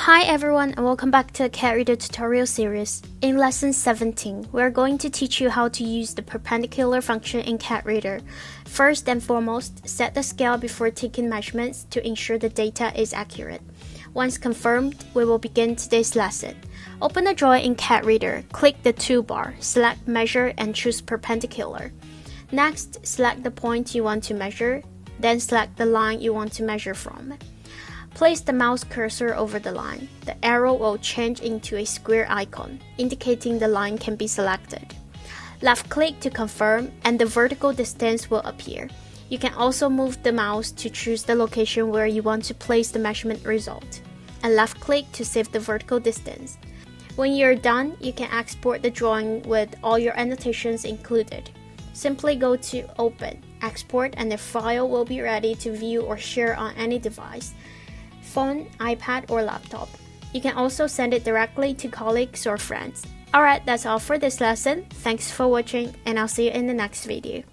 Hi everyone and welcome back to the CADReader tutorial series. In lesson 17, we are going to teach you how to use the perpendicular function in CADReader. First and foremost, set the scale before taking measurements to ensure the data is accurate. Once confirmed, we will begin today's lesson. Open the drawing in CADReader, click the toolbar, select Measure and choose Perpendicular. Next, select the point you want to measure, then select the line you want to measure from. Place the mouse cursor over the line. The arrow will change into a square icon, indicating the line can be selected. Left-click to confirm, and the vertical distance will appear. You can also move the mouse to choose the location where you want to place the measurement result, and left-click to save the vertical distance. When you're done, you can export the drawing with all your annotations included. Simply go to Open, Export, and the file will be ready to view or share on any device. Phone, iPad, or laptop. You can also send it directly to colleagues or friends. Alright, that's all for this lesson. Thanks for watching, and I'll see you in the next video.